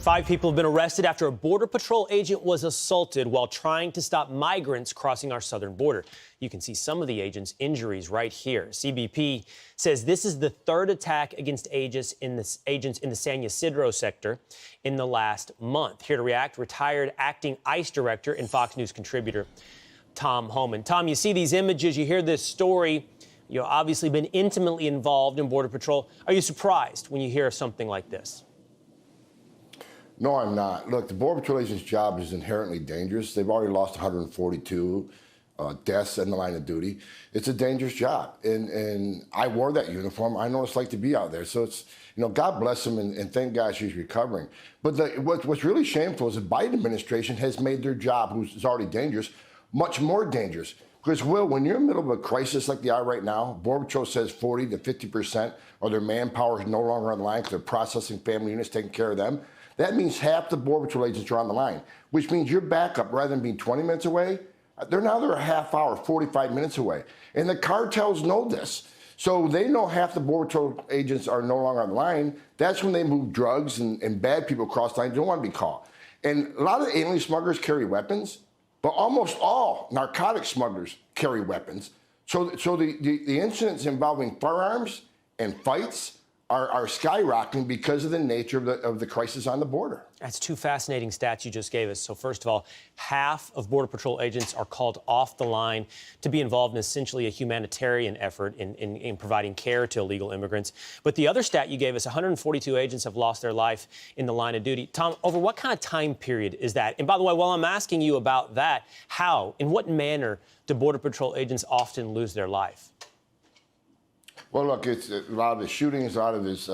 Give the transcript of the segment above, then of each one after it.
5 people have been arrested after a Border Patrol agent was assaulted while trying to stop migrants crossing our southern border. You can see some of the agent's injuries right here. CBP says this is the third attack against agents in the San Ysidro sector in the last month. Here to react, retired acting ICE director and Fox News contributor Tom Homan. Tom, you see these images, you hear this story. You've obviously been intimately involved in Border Patrol. Are you surprised when you hear something like this? No, I'm not. Look, the Border Patrol agent's job is inherently dangerous. They've already lost 142 deaths in the line of duty. It's a dangerous job, and I wore that uniform. I know what it's like to be out there. So it's, God bless him, and thank God she's recovering. But what's really shameful is the Biden administration has made their job, who's already dangerous, much more dangerous. Because, Will, when you're in the middle of a crisis like they are right now, Border Patrol says 40 to 50% of their manpower is no longer on the line because they're processing family units, taking care of them. That means half the Border Patrol agents are on the line, which means your backup, rather than being 20 minutes away, they're a half hour, 45 minutes away. And the cartels know this. So they know half the Border Patrol agents are no longer on the line. That's when they move drugs and bad people across the line. They don't want to be caught. And a lot of alien smugglers carry weapons, but almost all narcotic smugglers carry weapons. So the incidents involving firearms and fights are skyrocketing because of the nature of the crisis on the border. That's 2 fascinating stats you just gave us. So first of all, half of Border Patrol agents are called off the line to be involved in essentially a humanitarian effort in providing care to illegal immigrants. But the other stat you gave us, 142 agents have lost their life in the line of duty. Tom, over what kind of time period is that? And by the way, while I'm asking you about that, in what manner do Border Patrol agents often lose their life? Well, look, it's a lot of the shootings, a lot of this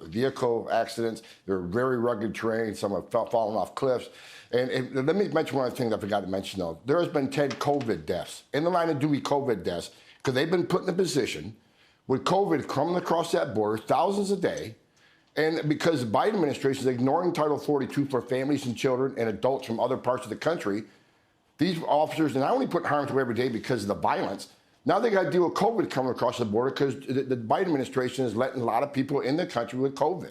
vehicle accidents. They're very rugged terrain. Some have fallen off cliffs. And let me mention one other thing I forgot to mention, though. There has been 10 COVID deaths, in the line of duty COVID deaths, because they've been put in a position with COVID coming across that border, thousands a day, and because the Biden administration is ignoring Title 42 for families and children and adults from other parts of the country, these officers are not only put in harm's way every day because of the violence. Now they got to deal with COVID coming across the border because the Biden administration is letting a lot of people in the country with COVID.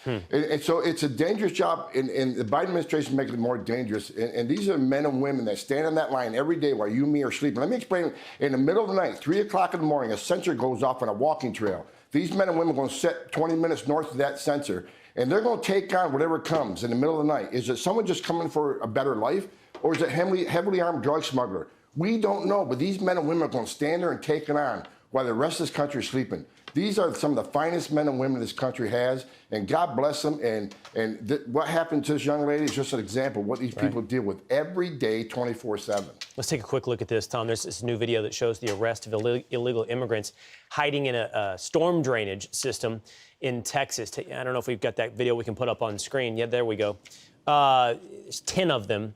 And so it's a dangerous job, and the Biden administration is making it more dangerous. And these are men and women that stand on that line every day while you and me are sleeping. Let me explain. In the middle of the night, 3 o'clock in the morning, a sensor goes off on a walking trail. These men and women are going to sit 20 minutes north of that sensor, and they're going to take on whatever comes in the middle of the night. Is it someone just coming for a better life, or is it heavily armed drug smuggler? We don't know, but these men and women are going to stand there and take it on while the rest of this country is sleeping. These are some of the finest men and women this country has, and God bless them. And what happened to this young lady is just an example of what these people deal with every day, 24/7. Let's take a quick look at this, Tom. There's this new video that shows the arrest of illegal immigrants hiding in a storm drainage system in Texas. I don't know if we've got that video we can put up on screen. Yeah, there we go. 10 of them.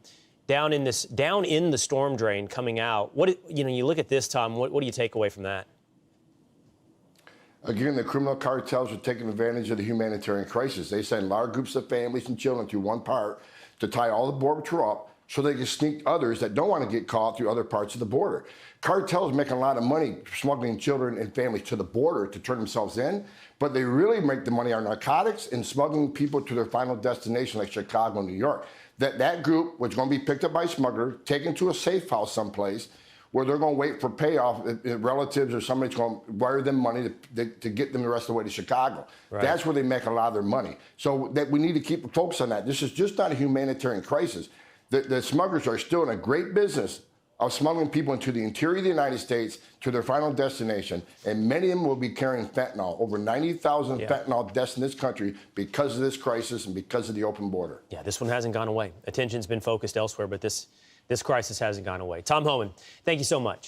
Down in the storm drain coming out. You look at this, Tom, what do you take away from that? Again, the criminal cartels are taking advantage of the humanitarian crisis. They send large groups of families and children through one part to tie all the Border Patrol up so they can sneak others that don't want to get caught through other parts of the border. Cartels making a lot of money smuggling children and families to the border to turn themselves in, but they really make the money on narcotics and smuggling people to their final destination like Chicago and New York. That group was going to be picked up by a smuggler, taken to a safe house someplace where they're going to wait for payoff. Relatives or somebody's going to wire them money to get them the rest of the way to Chicago. Right. That's where they make a lot of their money. So that we need to keep a focus on that. This is just not a humanitarian crisis. The smugglers are still in a great business of smuggling people into the interior of the United States to their final destination, and many of them will be carrying fentanyl. Over 90,000 fentanyl deaths in this country because of this crisis and because of the open border. Yeah, this one hasn't gone away. Attention's been focused elsewhere, but this crisis hasn't gone away. Tom Homan, thank you so much.